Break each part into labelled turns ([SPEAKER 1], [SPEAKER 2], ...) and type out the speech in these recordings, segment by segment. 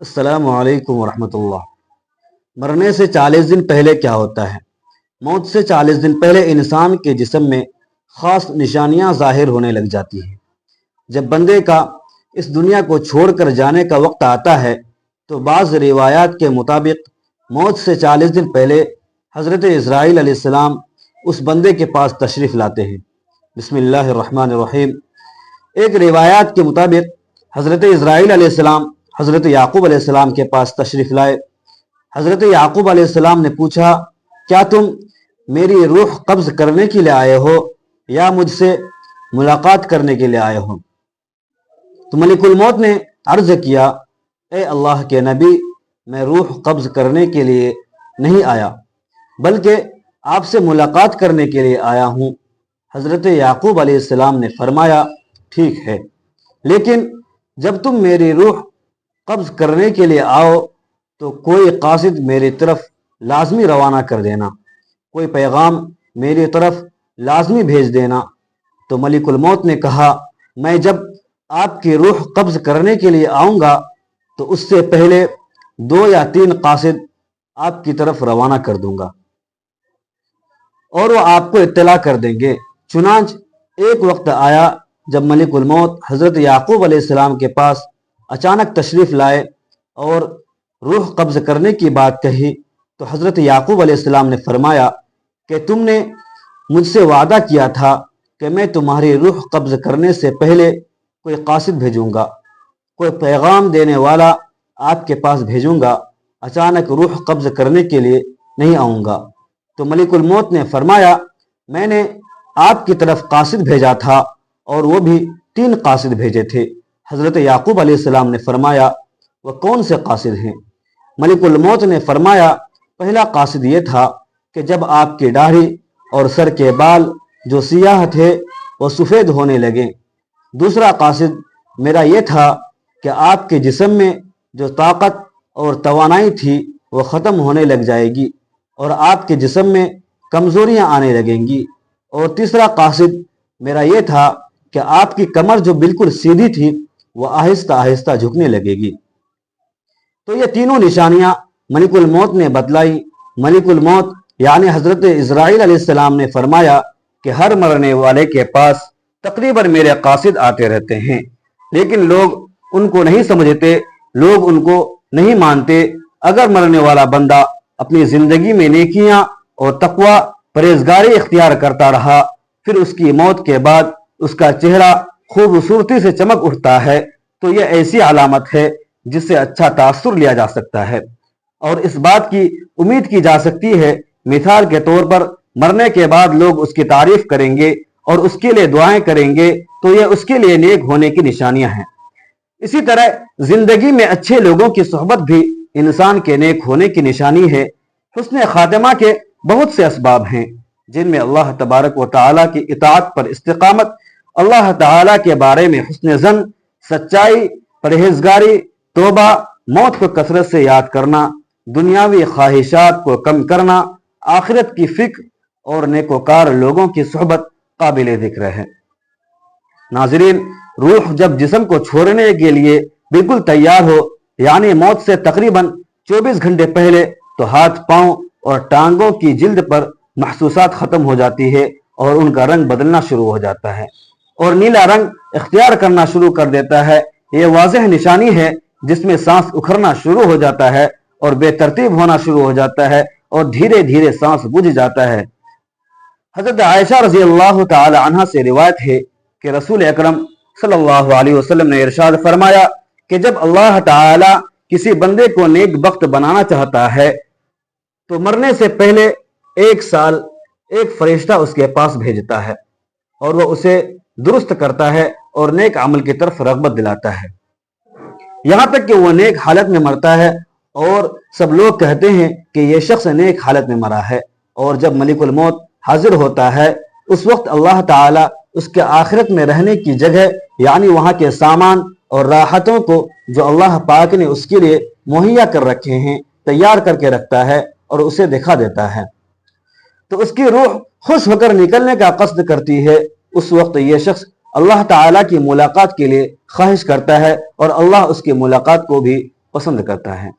[SPEAKER 1] السلام علیکم ورحمۃ اللہ۔ مرنے سے 40 دن پہلے کیا ہوتا ہے؟ موت سے 40 دن پہلے انسان کے جسم میں خاص نشانیاں ظاہر ہونے لگ جاتی ہیں۔ جب بندے کا اس دنیا کو چھوڑ کر جانے کا وقت آتا ہے تو بعض روایات کے مطابق موت سے 40 دن پہلے حضرت اسرائیل علیہ السلام اس بندے کے پاس تشریف لاتے ہیں۔ بسم اللہ الرحمن الرحیم۔ ایک روایات کے مطابق حضرت اسرائیل علیہ السلام حضرت یعقوب علیہ السلام کے پاس تشریف لائے۔ حضرت یعقوب علیہ السلام نے پوچھا، کیا تم میری روح قبض کرنے کے لیے آئے ہو یا مجھ سے ملاقات کرنے کے لیے آئے ہو؟ تو ملک الموت نے عرض کیا، اے اللہ کے نبی، میں روح قبض کرنے کے لیے نہیں آیا بلکہ آپ سے ملاقات کرنے کے لیے آیا ہوں۔ حضرت یعقوب علیہ السلام نے فرمایا، ٹھیک ہے، لیکن جب تم میری روح قبض کرنے کے لیے آؤ تو کوئی قاصد میری طرف لازمی روانہ کر دینا، کوئی پیغام میری طرف لازمی بھیج دینا۔ تو ملک الموت نے کہا، میں جب آپ کی روح قبض کرنے کے لیے آؤں گا تو اس سے پہلے 2 یا 3 قاصد آپ کی طرف روانہ کر دوں گا اور وہ آپ کو اطلاع کر دیں گے۔ چنانچہ ایک وقت آیا جب ملک الموت حضرت یعقوب علیہ السلام کے پاس اچانک تشریف لائے اور روح قبض کرنے کی بات کہی تو حضرت یعقوب علیہ السلام نے فرمایا کہ تم نے مجھ سے وعدہ کیا تھا کہ میں تمہاری روح قبض کرنے سے پہلے کوئی قاصد بھیجوں گا، کوئی پیغام دینے والا آپ کے پاس بھیجوں گا، اچانک روح قبض کرنے کے لیے نہیں آؤں گا۔ تو ملک الموت نے فرمایا، میں نے آپ کی طرف قاصد بھیجا تھا اور وہ بھی 3 قاصد بھیجے تھے۔ حضرت یعقوب علیہ السلام نے فرمایا، وہ کون سے قاصد ہیں؟ ملک الموت نے فرمایا، پہلا قاصد یہ تھا کہ جب آپ کی داڑھی اور سر کے بال جو سیاہ تھے وہ سفید ہونے لگے۔ دوسرا قاصد میرا یہ تھا کہ آپ کے جسم میں جو طاقت اور توانائی تھی وہ ختم ہونے لگ جائے گی اور آپ کے جسم میں کمزوریاں آنے لگیں گی۔ اور تیسرا قاصد میرا یہ تھا کہ آپ کی کمر جو بالکل سیدھی تھی وہ آہستہ آہستہ جھکنے لگے گی۔ تو یہ تینوں نشانیاں ملک الموت نے بتلائی۔ ملک الموت یعنی حضرت اسرائیل علیہ السلام نے فرمایا کہ ہر مرنے والے کے پاس تقریباً میرے قاصد آتے رہتے ہیں، لیکن لوگ ان کو نہیں سمجھتے، لوگ ان کو نہیں مانتے۔ اگر مرنے والا بندہ اپنی زندگی میں نیکیاں اور تقوی پرہیزگاری اختیار کرتا رہا، پھر اس کی موت کے بعد اس کا چہرہ خوبصورتی سے چمک اٹھتا ہے تو یہ ایسی علامت ہے جس سے اچھا تاثر لیا جا سکتا ہے اور اس بات کی امید کی جا سکتی ہے۔ مثال کے طور پر مرنے کے بعد لوگ اس کی تعریف کریں گے اور اس کے لیے دعائیں کریں گے تو یہ اس کے لیے نیک ہونے کی نشانیاں ہیں۔ اسی طرح زندگی میں اچھے لوگوں کی صحبت بھی انسان کے نیک ہونے کی نشانی ہے۔ حسن خاتمہ کے بہت سے اسباب ہیں جن میں اللہ تبارک و تعالیٰ کی اطاعت پر استقامت، اللہ تعالیٰ کے بارے میں حسن ظن، سچائی، پرہیزگاری، توبہ، موت کو کثرت سے یاد کرنا، دنیاوی خواہشات کو کم کرنا، آخرت کی فکر اور نیکوکار لوگوں کی صحبت قابل ذکر ہے۔ ناظرین، روح جب جسم کو چھوڑنے کے لیے بالکل تیار ہو یعنی موت سے تقریباً 24 گھنٹے پہلے تو ہاتھ، پاؤں اور ٹانگوں کی جلد پر محسوسات ختم ہو جاتی ہے اور ان کا رنگ بدلنا شروع ہو جاتا ہے اور نیلا رنگ اختیار کرنا شروع کر دیتا ہے۔ یہ واضح نشانی ہے جس میں سانس اکھڑنا شروع ہو جاتا ہے اور بے ترتیب ہونا شروع ہو جاتا ہے اور دھیرے دھیرے سانس بجھ جاتا ہے۔ حضرت عائشہ رضی اللہ تعالی عنہا سے روایت ہے کہ رسول اکرم صلی اللہ علیہ وسلم نے ارشاد فرمایا کہ جب اللہ تعالی کسی بندے کو نیک بخت بنانا چاہتا ہے تو مرنے سے پہلے 1 سال ایک فرشتہ اس کے پاس بھیجتا ہے اور وہ اسے درست کرتا ہے اور نیک عمل کی طرف رغبت دلاتا ہے، یہاں تک کہ وہ نیک حالت میں مرتا ہے اور سب لوگ کہتے ہیں کہ یہ شخص نیک حالت میں مرا ہے۔ اور جب ملک الموت حاضر ہوتا ہے اس وقت اللہ تعالی اس کے آخرت میں رہنے کی جگہ یعنی وہاں کے سامان اور راحتوں کو جو اللہ پاک نے اس کے لیے مہیا کر رکھے ہیں تیار کر کے رکھتا ہے اور اسے دکھا دیتا ہے، تو اس کی روح خوش ہو کر نکلنے کا قصد کرتی ہے۔ اس وقت یہ شخص اللہ تعالیٰ کی ملاقات کے لیے خواہش کرتا ہے اور اللہ اس کی ملاقات کو بھی پسند کرتا ہے۔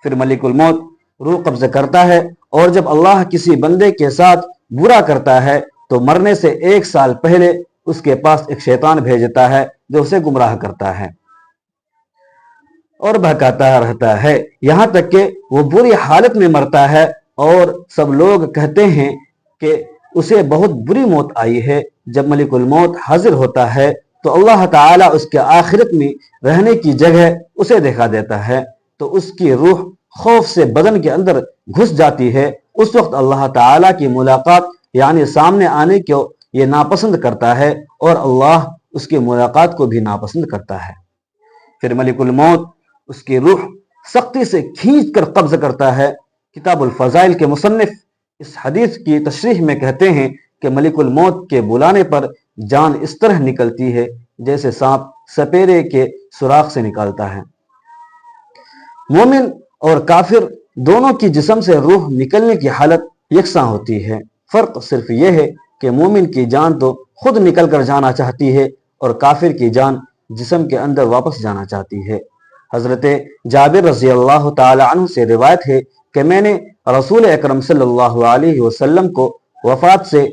[SPEAKER 1] پھر ملک الموت روح قبضہ کرتا ہے، اور جب اللہ کسی بندے کے ساتھ برا کرتا ہے تو مرنے سے 1 سال پہلے اس کے پاس ایک شیطان بھیجتا ہے جو اسے گمراہ کرتا ہے اور بہکاتا رہتا ہے یہاں تک کہ وہ بری حالت میں مرتا ہے، اور سب لوگ کہتے ہیں کہ اسے بہت بری موت آئی ہے۔ جب ملک الموت حاضر ہوتا ہے تو اللہ تعالیٰ اس کے آخرت میں رہنے کی جگہ اسے دکھا دیتا ہے، تو اس کی روح خوف سے بدن کے اندر گھس جاتی ہے۔ اس وقت اللہ تعالیٰ کی ملاقات یعنی سامنے آنے کو یہ ناپسند کرتا ہے، اور اللہ اس کی ملاقات کو بھی ناپسند کرتا ہے۔ پھر ملک الموت اس کی روح سختی سے کھینچ کر قبض کرتا ہے۔ کتاب الفضائل کے مصنف اس حدیث کی تشریح میں کہتے ہیں کہ ملک الموت کے بلانے پر جان اس طرح نکلتی ہے جیسے سانپ سپیرے کے سوراخ سے نکالتا ہے۔ مومن اور کافر دونوں کی جسم سے روح نکلنے کی حالت یکساں ہوتی ہے، فرق صرف یہ ہے کہ مومن کی جان تو خود نکل کر جانا چاہتی ہے اور کافر کی جان جسم کے اندر واپس جانا چاہتی ہے۔ حضرت جابر رضی اللہ تعالی عنہ سے روایت ہے کہ میں نے رسول اکرم صلی اللہ علیہ وسلم کو وفات سے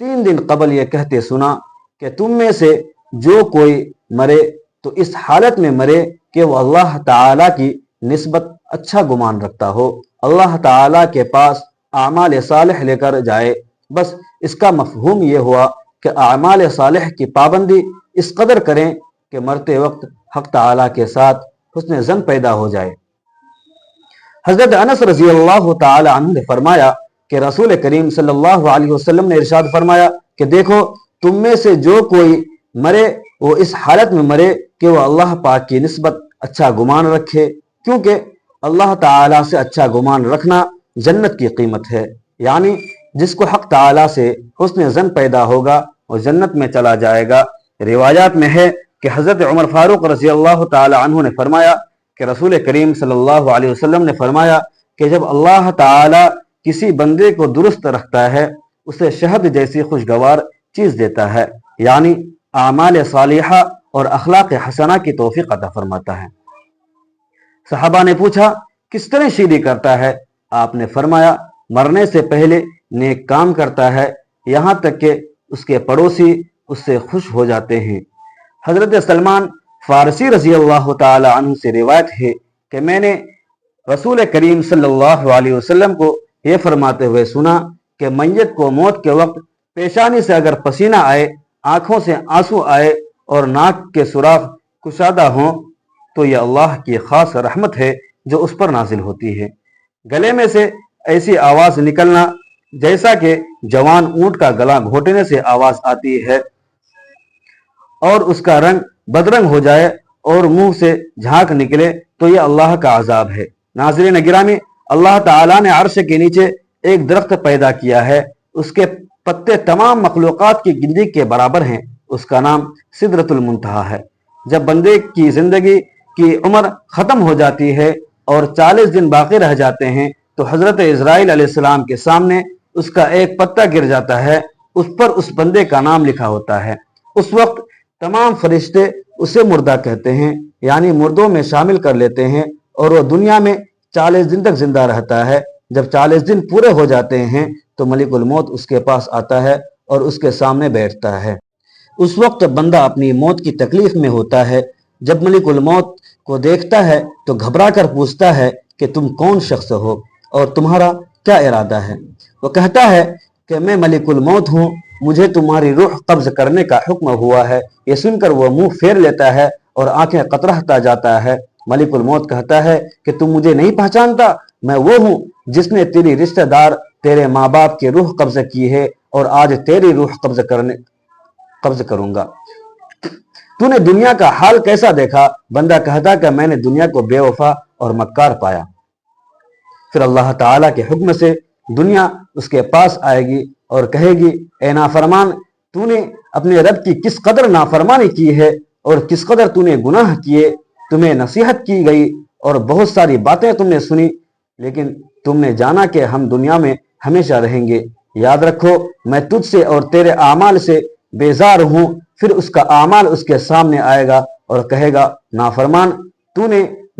[SPEAKER 1] 3 دن قبل یہ کہتے سنا کہ تم میں سے جو کوئی مرے تو اس حالت میں مرے کہ وہ اللہ تعالی کی نسبت اچھا گمان رکھتا ہو، اللہ تعالی کے پاس اعمال صالح لے کر جائے۔ بس اس کا مفہوم یہ ہوا کہ اعمال صالح کی پابندی اس قدر کریں کہ مرتے وقت حق تعالی کے ساتھ حسن ظن پیدا ہو جائے۔ حضرت انس رضی اللہ تعالی عنہ نے فرمایا کہ رسول کریم صلی اللہ علیہ وسلم نے ارشاد فرمایا کہ دیکھو، تم میں سے جو کوئی مرے وہ اس حالت میں مرے کہ وہ اللہ پاک کی نسبت اچھا گمان رکھے، کیونکہ اللہ تعالیٰ سے اچھا گمان رکھنا جنت کی قیمت ہے، یعنی جس کو حق تعالیٰ سے حسن ظن پیدا ہوگا وہ جنت میں چلا جائے گا۔ روایات میں ہے کہ حضرت عمر فاروق رضی اللہ تعالی عنہ نے فرمایا کہ رسول کریم صلی اللہ علیہ وسلم نے فرمایا کہ جب اللہ تعالی کسی بندے کو درست رکھتا ہے اسے شہد جیسی خوشگوار چیز دیتا ہے، یعنی اعمال صالحہ اور اخلاق حسنہ کی توفیق عطا فرماتا ہے۔ صحابہ نے پوچھا کس طرح شیری کرتا ہے؟ آپ نے فرمایا مرنے سے پہلے نیک کام کرتا ہے یہاں تک کہ اس کے پڑوسی اس سے خوش ہو جاتے ہیں۔ حضرت سلمان فارسی رضی اللہ تعالی عنہ سے روایت ہے کہ میں نے رسول کریم صلی اللہ علیہ وسلم کو یہ فرماتے ہوئے سنا کہ میت کو موت کے وقت پیشانی سے اگر پسینہ آئے، آنکھوں سے آنسو آئے اور ناک کے سوراخ کشادہ ہوں تو یہ اللہ کی خاص رحمت ہے جو اس پر نازل ہوتی ہے۔ گلے میں سے ایسی آواز نکلنا جیسا کہ جوان اونٹ کا گلا گھونٹنے سے آواز آتی ہے اور اس کا رنگ بدرنگ ہو جائے اور منہ سے جھانک نکلے تو یہ اللہ کا عذاب ہے۔ ناظرین گرامی، اللہ تعالیٰ نے عرش کے نیچے ایک درخت پیدا کیا ہے، اس کے پتے تمام مخلوقات کی گنتی کے برابر ہیں، اس کا نام سدرۃ المنتہا ہے۔ جب بندے کی زندگی کی عمر ختم ہو جاتی ہے اور 40 دن باقی رہ جاتے ہیں تو حضرت اسرائیل علیہ السلام کے سامنے اس کا ایک پتا گر جاتا ہے، اس پر اس بندے کا نام لکھا ہوتا ہے۔ اس وقت تمام فرشتے اسے مردہ کہتے ہیں، یعنی مردوں میں شامل کر لیتے ہیں، اور وہ دنیا میں 40 دن تک زندہ رہتا ہے۔ جب 40 دن پورے ہو جاتے ہیں تو ملک الموت اس کے پاس آتا ہے اور اس کے سامنے بیٹھتا ہے۔ اس وقت بندہ اپنی موت کی تکلیف میں ہوتا ہے۔ جب ملک الموت کو دیکھتا ہے تو گھبرا کر پوچھتا ہے کہ تم کون شخص ہو اور تمہارا کیا ارادہ ہے؟ وہ کہتا ہے کہ میں ملک الموت ہوں، مجھے تمہاری روح قبض کرنے کا حکم ہوا ہے۔ یہ سن کر وہ منہ پھیر لیتا ہے اور آنکھیں قطرہتا جاتا ہے۔ ملک الموت کہتا ہے کہ تم مجھے نہیں پہچانتا؟ میں وہ ہوں جس نے تیری رشتہ دار تیرے ماں باپ کی روح قبض کی ہے اور آج تیری روح قبض کروں گا۔ تو نے دنیا کا حال کیسا دیکھا؟ بندہ کہتا کہ میں نے دنیا کو بے وفا اور مکار پایا۔ پھر اللہ تعالیٰ کے حکم سے دنیا اس کے پاس آئے گی اور کہے گی اے نافرمان، تو نے اپنے رب کی کس قدر نافرمانی کی ہے اور کس قدر تو نے گناہ کیے۔ تمہیں نصیحت کی گئی اور بہت ساری باتیں تم نے سنی، لیکن تم نے جانا کہ ہم دنیا میں ہمیشہ رہیں گے۔ یاد رکھو میں تجھ سے اور تیرے اعمال سے بیزار ہوں۔ پھر اس کا اعمال اس کے سامنے آئے گا اور کہے گا نافرمان، تو نے